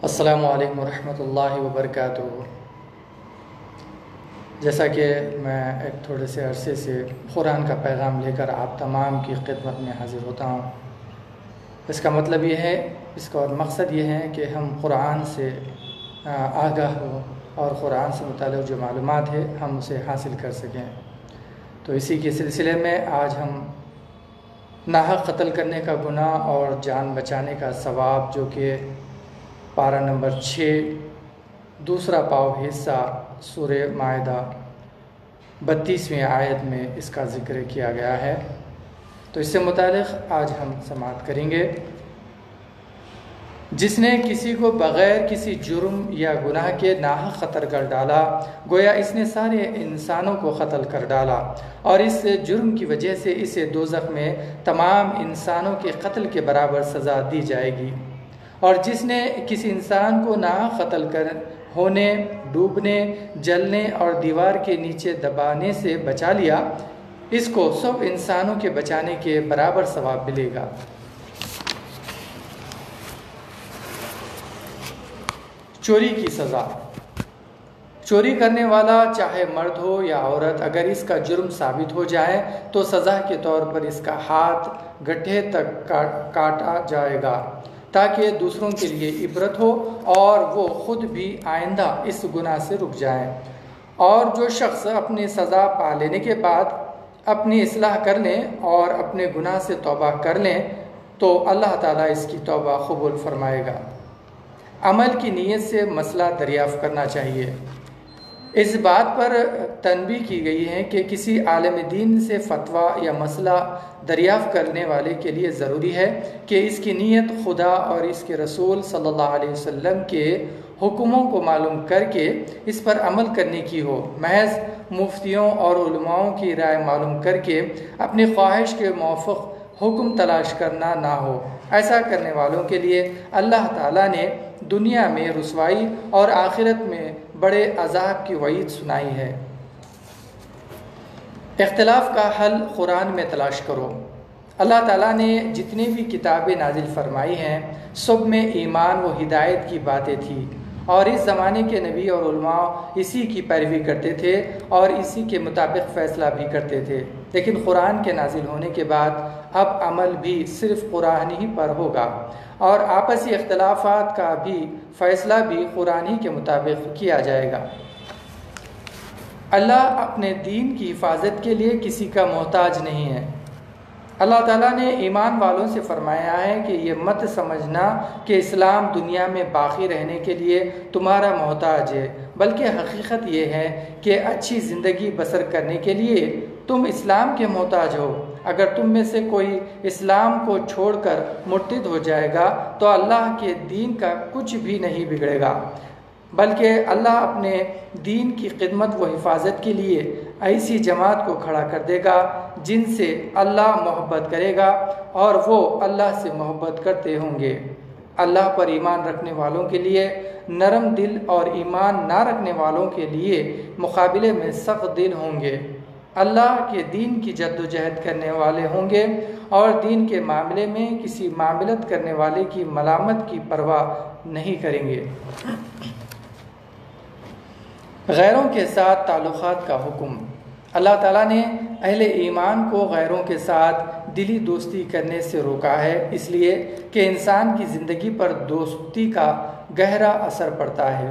السلام علیکم ورحمۃ اللہ وبرکاتہ۔ جیسا کہ میں ایک تھوڑے سے عرصے سے قرآن کا پیغام لے کر آپ تمام کی خدمت میں حاضر ہوتا ہوں، اس کا مطلب یہ ہے، اس کا اور مقصد یہ ہے کہ ہم قرآن سے آگاہ ہوں اور قرآن سے متعلق جو معلومات ہے ہم اسے حاصل کر سکیں۔ تو اسی کے سلسلے میں آج ہم ناحق قتل کرنے کا گناہ اور جان بچانے کا ثواب، جو کہ پارہ نمبر 6 دوسرا پاؤ حصہ سورہ مائدہ 32ویں آیت میں اس کا ذکر کیا گیا ہے، تو اس سے متعلق آج ہم سماعت کریں گے۔ جس نے کسی کو بغیر کسی جرم یا گناہ کے ناحق قتل کر ڈالا، گویا اس نے سارے انسانوں کو قتل کر ڈالا، اور اس جرم کی وجہ سے اسے دوزخ میں تمام انسانوں کے قتل کے برابر سزا دی جائے گی۔ اور جس نے کسی انسان کو ناحق قتل کر ہونے، ڈوبنے، جلنے اور دیوار کے نیچے دبانے سے بچا لیا، اس کو سب انسانوں کے بچانے کے برابر ثواب ملے گا۔ چوری کی سزا۔ چوری کرنے والا چاہے مرد ہو یا عورت، اگر اس کا جرم ثابت ہو جائے تو سزا کے طور پر اس کا ہاتھ گٹھے تک کاٹا جائے گا، تاکہ دوسروں کے لیے عبرت ہو اور وہ خود بھی آئندہ اس گناہ سے رک جائیں۔ اور جو شخص اپنی سزا پا لینے کے بعد اپنی اصلاح کر لیں اور اپنے گناہ سے توبہ کر لیں تو اللہ تعالیٰ اس کی توبہ قبول فرمائے گا۔ عمل کی نیت سے مسئلہ دریافت کرنا چاہیے۔ اس بات پر تنبیہ کی گئی ہے کہ کسی عالم دین سے فتویٰ یا مسئلہ دریافت کرنے والے کے لیے ضروری ہے کہ اس کی نیت خدا اور اس کے رسول صلی اللہ علیہ وسلم کے حکموں کو معلوم کر کے اس پر عمل کرنے کی ہو۔ محض مفتیوں اور علماؤں کی رائے معلوم کر کے اپنی خواہش کے موافق حکم تلاش کرنا نہ ہو۔ ایسا کرنے والوں کے لیے اللہ تعالیٰ نے دنیا میں رسوائی اور آخرت میں بڑے عذاب کی وعید سنائی ہے۔ اختلاف کا حل قرآن میں تلاش کرو۔ اللہ تعالیٰ نے جتنی بھی کتابیں نازل فرمائی ہیں، سب میں ایمان و ہدایت کی باتیں تھیں، اور اس زمانے کے نبی اور علماء اسی کی پیروی کرتے تھے اور اسی کے مطابق فیصلہ بھی کرتے تھے۔ لیکن قرآن کے نازل ہونے کے بعد اب عمل بھی صرف قرآن ہی پر ہوگا، اور آپسی اختلافات کا بھی فیصلہ بھی قرآن ہی کے مطابق کیا جائے گا۔ اللہ اپنے دین کی حفاظت کے لیے کسی کا محتاج نہیں ہے۔ اللہ تعالیٰ نے ایمان والوں سے فرمایا ہے کہ یہ مت سمجھنا کہ اسلام دنیا میں باقی رہنے کے لیے تمہارا محتاج ہے، بلکہ حقیقت یہ ہے کہ اچھی زندگی بسر کرنے کے لیے تم اسلام کے محتاج ہو۔ اگر تم میں سے کوئی اسلام کو چھوڑ کر مرتد ہو جائے گا تو اللہ کے دین کا کچھ بھی نہیں بگڑے گا، بلکہ اللہ اپنے دین کی خدمت و حفاظت کے لیے ایسی جماعت کو کھڑا کر دے گا جن سے اللہ محبت کرے گا اور وہ اللہ سے محبت کرتے ہوں گے۔ اللہ پر ایمان رکھنے والوں کے لیے نرم دل اور ایمان نہ رکھنے والوں کے لیے مقابلے میں سخت دل ہوں گے۔ اللہ کے دین کی جد و جہد کرنے والے ہوں گے اور دین کے معاملے میں کسی معاملت کرنے والے کی ملامت کی پرواہ نہیں کریں گے۔ غیروں کے ساتھ تعلقات کا حکم۔ اللہ تعالیٰ نے اہل ایمان کو غیروں کے ساتھ دلی دوستی کرنے سے روکا ہے، اس لیے کہ انسان کی زندگی پر دوستی کا گہرا اثر پڑتا ہے،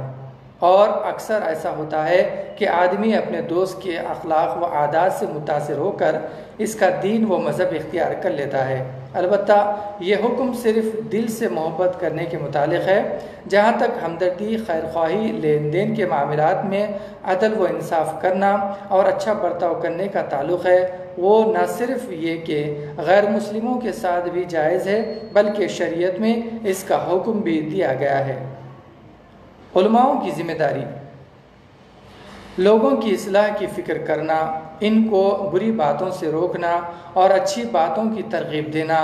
اور اکثر ایسا ہوتا ہے کہ آدمی اپنے دوست کے اخلاق و عادات سے متاثر ہو کر اس کا دین و مذہب اختیار کر لیتا ہے۔ البتہ یہ حکم صرف دل سے محبت کرنے کے متعلق ہے۔ جہاں تک ہمدردی، خیرخواہی، لین دین کے معاملات میں عدل و انصاف کرنا اور اچھا برتاؤ کرنے کا تعلق ہے، وہ نہ صرف یہ کہ غیر مسلموں کے ساتھ بھی جائز ہے، بلکہ شریعت میں اس کا حکم بھی دیا گیا ہے۔ علماؤں کی ذمہ داری۔ لوگوں کی اصلاح کی فکر کرنا، ان کو بری باتوں سے روکنا اور اچھی باتوں کی ترغیب دینا،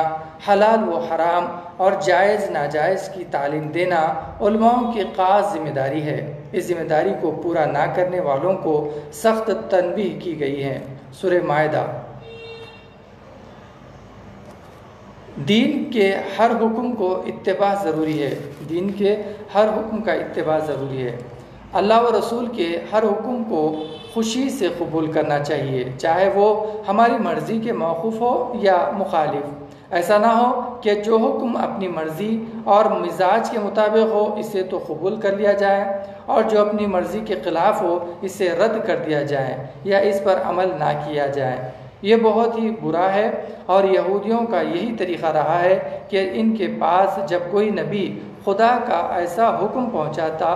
حلال و حرام اور جائز ناجائز کی تعلیم دینا علماؤں کی خاص ذمہ داری ہے۔ اس ذمہ داری کو پورا نہ کرنے والوں کو سخت تنبیہ کی گئی ہے۔ سورہ مائدہ دین کے ہر حکم کو اتباع ضروری ہے، دین کے ہر حکم کا اتباع ضروری ہے۔ اللہ و رسول کے ہر حکم کو خوشی سے قبول کرنا چاہیے، چاہے وہ ہماری مرضی کے موقوف ہو یا مخالف۔ ایسا نہ ہو کہ جو حکم اپنی مرضی اور مزاج کے مطابق ہو اسے تو قبول کر لیا جائے، اور جو اپنی مرضی کے خلاف ہو اسے رد کر دیا جائے یا اس پر عمل نہ کیا جائے۔ یہ بہت ہی برا ہے، اور یہودیوں کا یہی طریقہ رہا ہے کہ ان کے پاس جب کوئی نبی خدا کا ایسا حکم پہنچاتا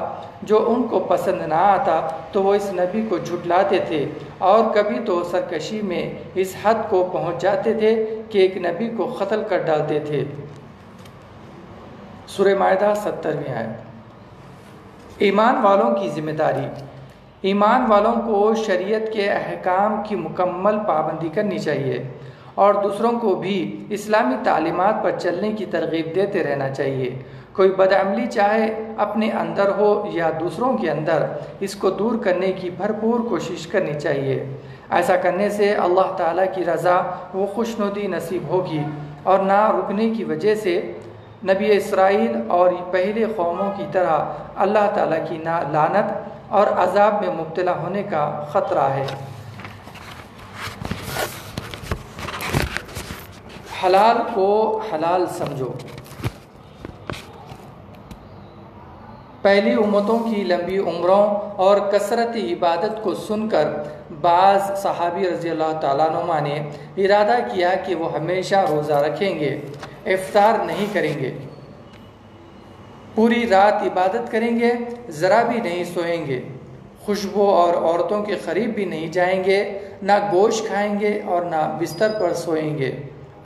جو ان کو پسند نہ آتا تو وہ اس نبی کو جھٹلاتے تھے، اور کبھی تو سرکشی میں اس حد کو پہنچ جاتے تھے کہ ایک نبی کو قتل کر ڈالتے تھے۔ سورہ مائدہ 70ویں آیت۔ ایمان والوں کی ذمہ داری۔ ایمان والوں کو شریعت کے احکام کی مکمل پابندی کرنی چاہیے، اور دوسروں کو بھی اسلامی تعلیمات پر چلنے کی ترغیب دیتے رہنا چاہیے۔ کوئی بدعملی چاہے اپنے اندر ہو یا دوسروں کے اندر، اس کو دور کرنے کی بھرپور کوشش کرنی چاہیے۔ ایسا کرنے سے اللہ تعالیٰ کی رضا و خوشنودی نصیب ہوگی، اور نہ رکنے کی وجہ سے نبی اسرائیل اور پہلے قوموں کی طرح اللہ تعالیٰ کی لعنت اور عذاب میں مبتلا ہونے کا خطرہ ہے۔ حلال کو حلال سمجھو۔ پہلی امتوں کی لمبی عمروں اور کثرت عبادت کو سن کر بعض صحابی رضی اللہ تعالیٰ عنہ نے ارادہ کیا کہ وہ ہمیشہ روزہ رکھیں گے، افطار نہیں کریں گے، پوری رات عبادت کریں گے، ذرا بھی نہیں سوئیں گے، خوشبو اور عورتوں کے قریب بھی نہیں جائیں گے، نہ گوشت کھائیں گے اور نہ بستر پر سوئیں گے۔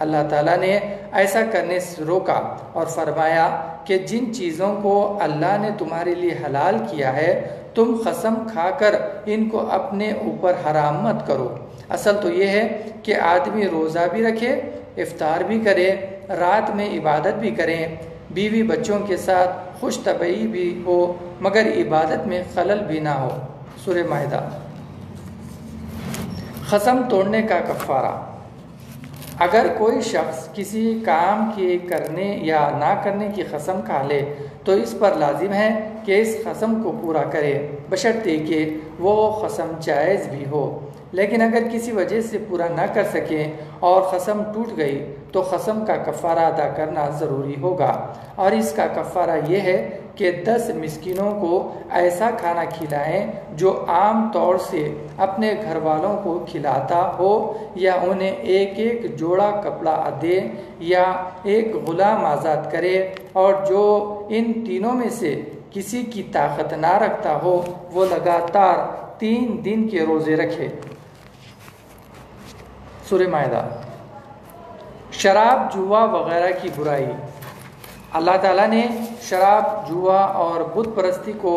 اللہ تعالیٰ نے ایسا کرنے سے روکا اور فرمایا کہ جن چیزوں کو اللہ نے تمہارے لیے حلال کیا ہے تم قسم کھا کر ان کو اپنے اوپر حرام مت کرو۔ اصل تو یہ ہے کہ آدمی روزہ بھی رکھے، افطار بھی کرے، رات میں عبادت بھی کریں، بیوی بچوں کے ساتھ خوش طبعی بھی ہو، مگر عبادت میں خلل بھی نہ ہو۔ سورہ مائدہ۔ قسم توڑنے کا کفارہ۔ اگر کوئی شخص کسی کام کے کرنے یا نہ کرنے کی قسم کھا لے تو اس پر لازم ہے کہ اس قسم کو پورا کرے، بشرطے کہ وہ قسم جائز بھی ہو۔ لیکن اگر کسی وجہ سے پورا نہ کر سکیں اور قسم ٹوٹ گئی تو قسم کا کفارہ ادا کرنا ضروری ہوگا، اور اس کا کفارہ یہ ہے کہ 10 مسکینوں کو ایسا کھانا کھلائیں جو عام طور سے اپنے گھر والوں کو کھلاتا ہو، یا انہیں ایک ایک جوڑا کپڑا دے، یا ایک غلام آزاد کرے، اور جو ان تینوں میں سے کسی کی طاقت نہ رکھتا ہو وہ لگاتار 3 دن کے روزے رکھے۔ سورہ مائدہ۔ شراب، جوا وغیرہ کی برائی۔ اللہ تعالیٰ نے شراب، جوا اور بت پرستی کو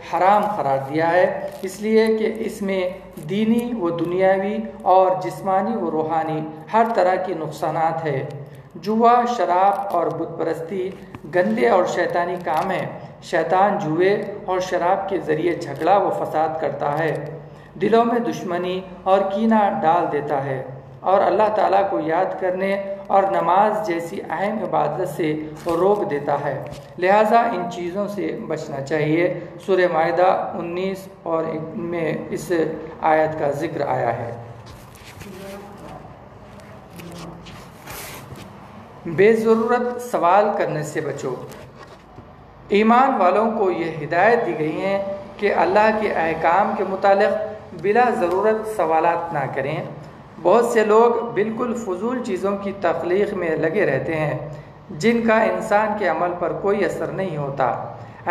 حرام قرار دیا ہے، اس لیے کہ اس میں دینی و دنیاوی اور جسمانی و روحانی ہر طرح کے نقصانات ہیں۔ جوا، شراب اور بت پرستی گندے اور شیطانی کام ہیں۔ شیطان جوئے اور شراب کے ذریعے جھگڑا و فساد کرتا ہے، دلوں میں دشمنی اور کینہ ڈال دیتا ہے، اور اللہ تعالیٰ کو یاد کرنے اور نماز جیسی اہم عبادت سے روک دیتا ہے، لہٰذا ان چیزوں سے بچنا چاہیے۔ سورہ مائدہ 19 اور میں اس آیت کا ذکر آیا ہے۔ بے ضرورت سوال کرنے سے بچو۔ ایمان والوں کو یہ ہدایت دی گئی ہے کہ اللہ کے احکام کے متعلق بلا ضرورت سوالات نہ کریں۔ بہت سے لوگ بالکل فضول چیزوں کی تخلیق میں لگے رہتے ہیں جن کا انسان کے عمل پر کوئی اثر نہیں ہوتا۔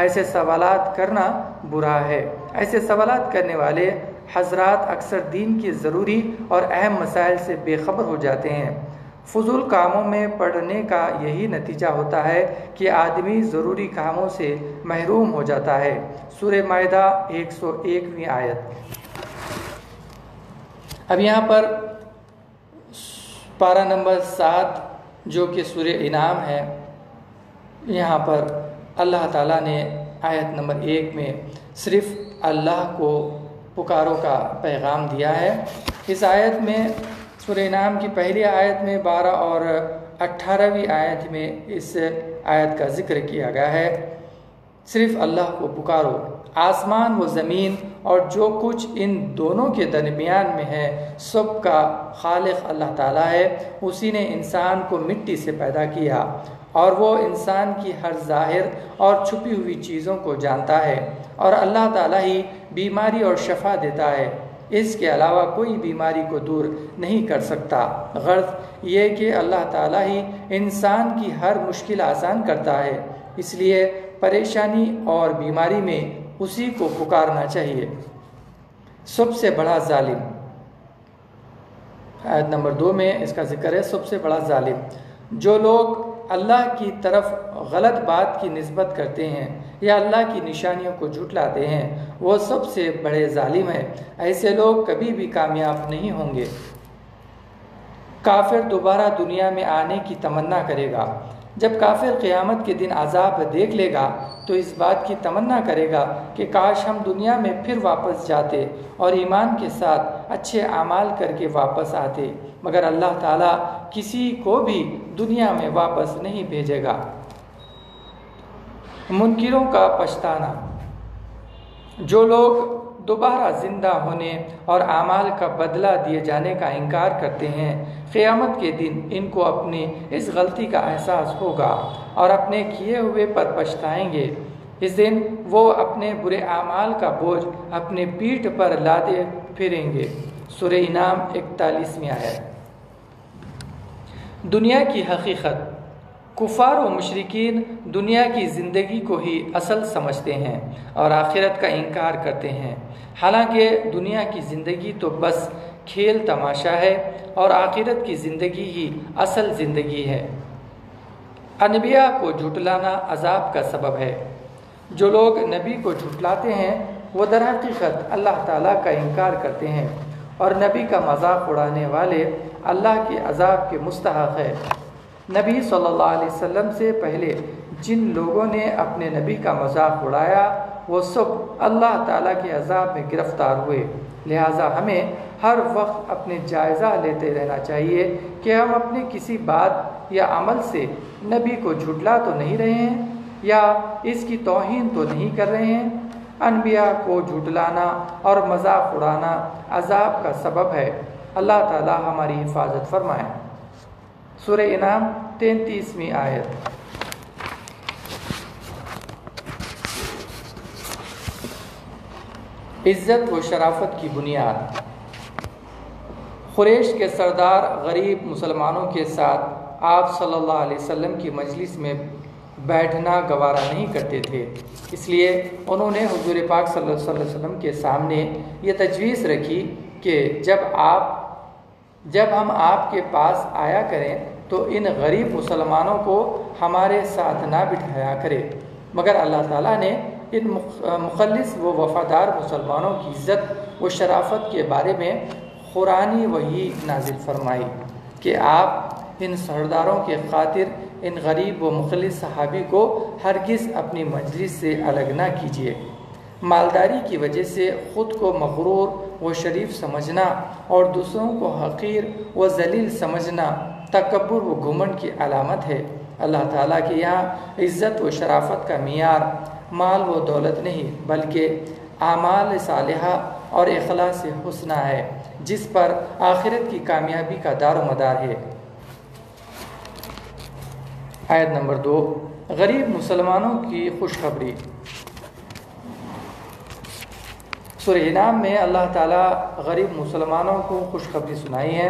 ایسے سوالات کرنا برا ہے۔ ایسے سوالات کرنے والے حضرات اکثر دین کی ضروری اور اہم مسائل سے بے خبر ہو جاتے ہیں۔ فضول کاموں میں پڑنے کا یہی نتیجہ ہوتا ہے کہ آدمی ضروری کاموں سے محروم ہو جاتا ہے۔ سورہ مائدہ 101ویں آیت۔ اب یہاں پر پارہ نمبر 7 جو کہ سورہ انعام ہے، یہاں پر اللہ تعالیٰ نے آیت نمبر 1 میں صرف اللہ کو پکارو کا پیغام دیا ہے۔ اس آیت میں سورہ انعام کی پہلی آیت میں 12 اور 18ویں آیت میں اس آیت کا ذکر کیا گیا ہے، صرف اللہ کو پکارو، آسمان و زمین اور جو کچھ ان دونوں کے درمیان میں ہے سب کا خالق اللہ تعالیٰ ہے۔ اسی نے انسان کو مٹی سے پیدا کیا اور وہ انسان کی ہر ظاہر اور چھپی ہوئی چیزوں کو جانتا ہے، اور اللہ تعالیٰ ہی بیماری اور شفا دیتا ہے، اس کے علاوہ کوئی بیماری کو دور نہیں کر سکتا۔ غرض یہ کہ اللہ تعالیٰ ہی انسان کی ہر مشکل آسان کرتا ہے، اس لیے پریشانی اور بیماری میں اسی کو پکارنا چاہیے۔ سب سے بڑا ظالم، آیت نمبر 2 میں اس کا ذکر ہے، سب سے بڑا ظالم، جو لوگ اللہ کی طرف غلط بات کی نسبت کرتے ہیں یا اللہ کی نشانیوں کو جھٹلاتے ہیں وہ سب سے بڑے ظالم ہیں، ایسے لوگ کبھی بھی کامیاب نہیں ہوں گے۔ کافر دوبارہ دنیا میں آنے کی تمنا کرے گا۔ جب کافر قیامت کے دن عذاب دیکھ لے گا تو اس بات کی تمنا کرے گا کہ کاش ہم دنیا میں پھر واپس جاتے اور ایمان کے ساتھ اچھے اعمال کر کے واپس آتے، مگر اللہ تعالیٰ کسی کو بھی دنیا میں واپس نہیں بھیجے گا۔ منکروں کا پچھتانا، جو لوگ دوبارہ زندہ ہونے اور اعمال کا بدلہ دیے جانے کا انکار کرتے ہیں، قیامت کے دن ان کو اپنی اس غلطی کا احساس ہوگا اور اپنے کیے ہوئے پر پچھتائیں گے۔ اس دن وہ اپنے برے اعمال کا بوجھ اپنے پیٹھ پر لادے پھریں گے۔ سورہ انعام 41ویں آیت۔ دنیا کی حقیقت، کفار و مشرکین دنیا کی زندگی کو ہی اصل سمجھتے ہیں اور آخرت کا انکار کرتے ہیں، حالانکہ دنیا کی زندگی تو بس کھیل تماشا ہے اور آخرت کی زندگی ہی اصل زندگی ہے۔ انبیاء کو جھٹلانا عذاب کا سبب ہے۔ جو لوگ نبی کو جھٹلاتے ہیں وہ در حقیقت اللہ تعالیٰ کا انکار کرتے ہیں، اور نبی کا مذاق اڑانے والے اللہ کے عذاب کے مستحق ہے۔ نبی صلی اللہ علیہ وسلم سے پہلے جن لوگوں نے اپنے نبی کا مذاق اڑایا وہ سب اللہ تعالیٰ کے عذاب میں گرفتار ہوئے، لہٰذا ہمیں ہر وقت اپنے جائزہ لیتے رہنا چاہیے کہ ہم اپنے کسی بات یا عمل سے نبی کو جھٹلا تو نہیں رہے ہیں یا اس کی توہین تو نہیں کر رہے ہیں۔ انبیاء کو جھٹلانا اور مذاق اڑانا عذاب کا سبب ہے۔ اللہ تعالیٰ ہماری حفاظت فرمائے۔ سورہ انعام 33ویں آیت۔ عزت و شرافت کی بنیاد، قریش کے سردار غریب مسلمانوں کے ساتھ آپ صلی اللہ علیہ وسلم کی مجلس میں بیٹھنا گوارا نہیں کرتے تھے، اس لیے انہوں نے حضور پاک صلی اللہ علیہ وسلم کے سامنے یہ تجویز رکھی کہ جب ہم آپ کے پاس آیا کریں تو ان غریب مسلمانوں کو ہمارے ساتھ نہ بٹھایا کرے، مگر اللہ تعالیٰ نے ان مخلص و وفادار مسلمانوں کی عزت و شرافت کے بارے میں قرآنی وحی نازل فرمائی کہ آپ ان سرداروں کے خاطر ان غریب و مخلص صحابی کو ہرگز اپنی مجلس سے الگ نہ کیجیے۔ مالداری کی وجہ سے خود کو مغرور و شریف سمجھنا اور دوسروں کو حقیر و ذلیل سمجھنا تکبر و گھمنڈ کی علامت ہے۔ اللہ تعالیٰ کے یہاں عزت و شرافت کا معیار مال و دولت نہیں بلکہ اعمال صالحہ اور اخلاص حسنہ ہے، جس پر آخرت کی کامیابی کا دار و مدار ہے۔ آیت نمبر 2، غریب مسلمانوں کی خوشخبری۔ سورہ انعام میں اللہ تعالیٰ غریب مسلمانوں کو خوشخبری سنائی ہے۔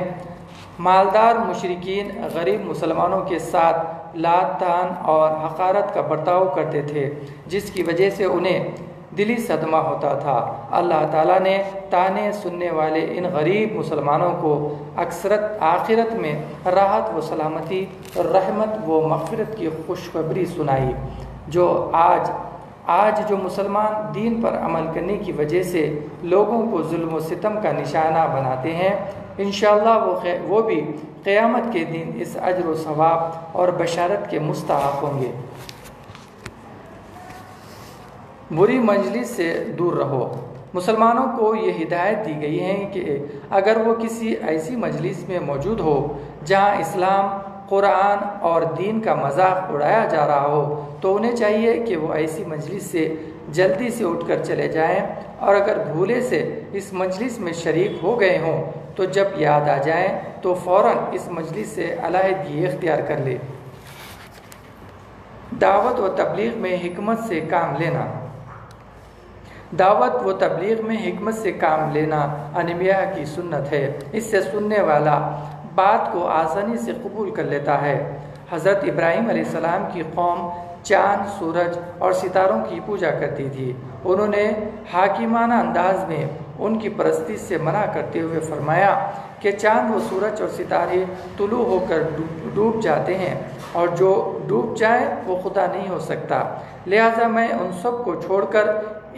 مالدار مشرکین غریب مسلمانوں کے ساتھ لات تان اور حقارت کا برتاؤ کرتے تھے، جس کی وجہ سے انہیں دلی صدمہ ہوتا تھا۔ اللہ تعالیٰ نے تانے سننے والے ان غریب مسلمانوں کو آخرت میں راحت و سلامتی، رحمت و مغفرت کی خوشخبری سنائی۔ جو آج جو مسلمان دین پر عمل کرنے کی وجہ سے لوگوں کو ظلم و ستم کا نشانہ بناتے ہیں، انشاءاللہ وہ بھی قیامت کے دن اس اجر و ثواب اور بشارت کے مستحق ہوں گے۔ بری مجلس سے دور رہو۔ مسلمانوں کو یہ ہدایت دی گئی ہے کہ اگر وہ کسی ایسی مجلس میں موجود ہو جہاں اسلام قرآن اور دین کا مذاق اڑایا جا رہا ہو تو انہیں چاہیے کہ وہ ایسی مجلس سے جلدی سے اٹھ کر چلے جائیں، اور اگر بھولے سے اس مجلس میں شریک ہو گئے ہوں تو جب یاد آ جائیں تو فوراً اس مجلس سے علیحدگی اختیار کر لے۔ دعوت و تبلیغ میں حکمت سے کام لینا۔ دعوت و تبلیغ میں حکمت سے کام لینا انبیاء کی سنت ہے۔ اس سے سننے والا بات کو آسانی سے قبول کر لیتا ہے۔ حضرت ابراہیم علیہ السلام کی قوم چاند، سورج اور ستاروں کی پوجا کرتی تھی۔ انہوں نے حاکمانہ انداز میں ان کی پرستی سے منع کرتے ہوئے فرمایا کہ چاند و سورج اور ستارے طلوع ہو کر ڈوب جاتے ہیں، اور جو ڈوب جائے وہ خدا نہیں ہو سکتا، لہٰذا میں ان سب کو چھوڑ کر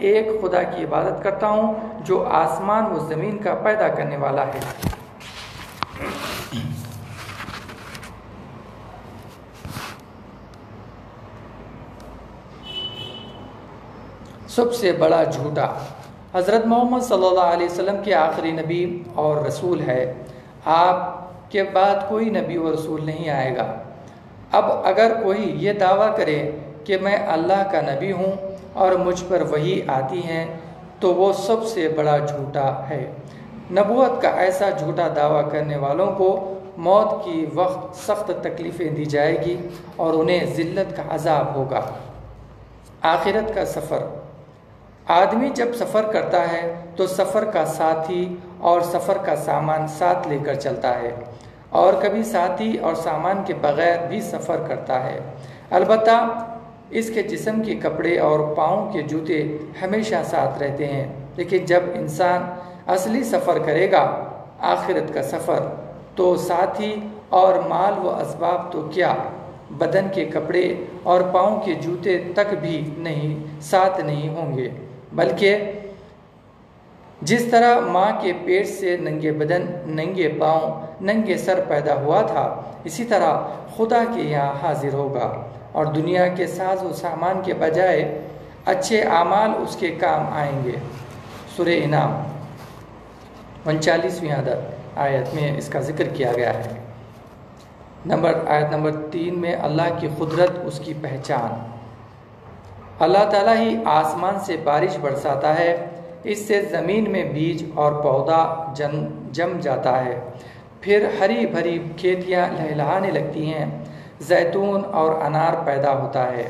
ایک خدا کی عبادت کرتا ہوں جو آسمان و زمین کا پیدا کرنے والا ہے۔ سب سے بڑا جھوٹا۔ حضرت محمد صلی اللہ علیہ وسلم کے آخری نبی اور رسول ہے۔ آپ کے بعد کوئی نبی و رسول نہیں آئے گا۔ اب اگر کوئی یہ دعویٰ کرے کہ میں اللہ کا نبی ہوں اور مجھ پر وحی آتی ہیں تو وہ سب سے بڑا جھوٹا ہے۔ نبوت کا ایسا جھوٹا دعویٰ کرنے والوں کو موت کی وقت سخت تکلیفیں دی جائے گی اور انہیں ذلت کا عذاب ہوگا۔ آخرت کا سفر۔ آدمی جب سفر کرتا ہے تو سفر کا ساتھی اور سفر کا سامان ساتھ لے کر چلتا ہے، اور کبھی ساتھی اور سامان کے بغیر بھی سفر کرتا ہے۔ البتہ اس کے جسم کے کپڑے اور پاؤں کے جوتے ہمیشہ ساتھ رہتے ہیں، لیکن جب انسان اصلی سفر کرے گا، آخرت کا سفر، تو ساتھی اور مال و اسباب تو کیا، بدن کے کپڑے اور پاؤں کے جوتے تک بھی ساتھ نہیں ہوں گے، بلکہ جس طرح ماں کے پیٹ سے ننگے بدن، ننگے پاؤں، ننگے سر پیدا ہوا تھا، اسی طرح خدا کے یہاں حاضر ہوگا، اور دنیا کے ساز و سامان کے بجائے اچھے اعمال اس کے کام آئیں گے۔ سورہ انعام 39ویں آیت میں اس کا ذکر کیا گیا ہے۔ آیت نمبر 3 میں اللہ کی قدرت، اس کی پہچان۔ اللہ تعالیٰ ہی آسمان سے بارش برساتا ہے، اس سے زمین میں بیج اور پودا جم جاتا ہے، پھر ہری بھری کھیتیاں لہلہانے لگتی ہیں، زیتون اور انار پیدا ہوتا ہے،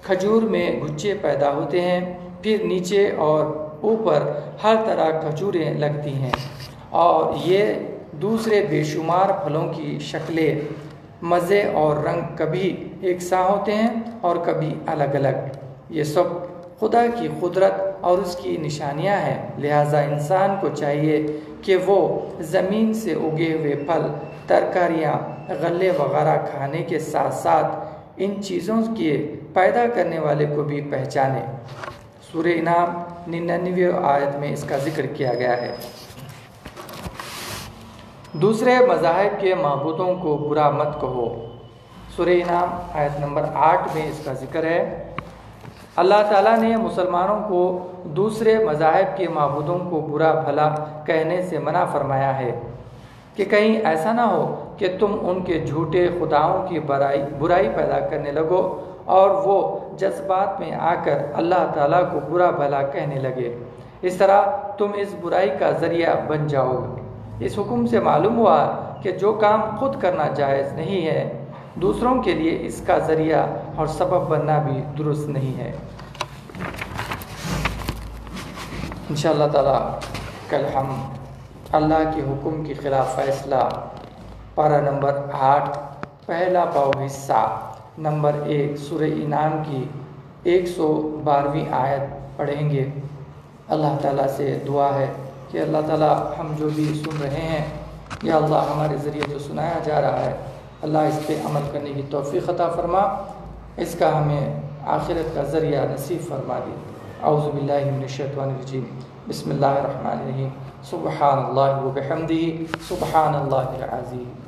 کھجور میں گچھے پیدا ہوتے ہیں، پھر نیچے اور اوپر ہر طرح کھجوریں لگتی ہیں، اور یہ دوسرے بے شمار پھلوں کی شکلیں، مزے اور رنگ کبھی ایک سا ہوتے ہیں اور کبھی الگ الگ۔ یہ سب خدا کی قدرت اور اس کی نشانیاں ہیں، لہٰذا انسان کو چاہیے کہ وہ زمین سے اگے ہوئے پھل، ترکاریاں، غلے وغیرہ کھانے کے ساتھ ساتھ ان چیزوں کے پیدا کرنے والے کو بھی پہچانے۔ سورہ انعام 99 آیت میں اس کا ذکر کیا گیا ہے۔ دوسرے مذاہب کے معبودوں کو برا مت کہو۔ سورہ انعام آیت نمبر 8 میں اس کا ذکر ہے۔ اللہ تعالیٰ نے مسلمانوں کو دوسرے مذاہب کے معبودوں کو برا بھلا کہنے سے منع فرمایا ہے کہ کہیں ایسا نہ ہو کہ تم ان کے جھوٹے خداؤں کی برائی پیدا کرنے لگو اور وہ جذبات میں آ کر اللہ تعالیٰ کو برا بھلا کہنے لگے، اس طرح تم اس برائی کا ذریعہ بن جاؤ گے۔ اس حکم سے معلوم ہوا کہ جو کام خود کرنا جائز نہیں ہے، دوسروں کے لیے اس کا ذریعہ اور سبب بننا بھی درست نہیں ہے۔ انشاءاللہ تعالیٰ کل ہم اللہ کے حکم کی خلاف فیصلہ پارہ نمبر 8 پہلا پاؤ حصہ نمبر 1 سورہ انعام کی 112ویں آیت پڑھیں گے۔ اللہ تعالیٰ سے دعا ہے کہ اللہ تعالیٰ ہم جو بھی سن رہے ہیں، یا اللہ ہمارے ذریعے جو سنایا جا رہا ہے، اللہ اس پہ عمل کرنے کی توفیق عطا فرما، اس کا ہمیں آخرت کا ذریعہ نصیب فرما دی۔ اعوذ باللہ من الشیطان الرجیم، بسم اللہ الرحمن الرحیم، سبحان اللہ و بحمدہ، سبحان اللہ العظیم۔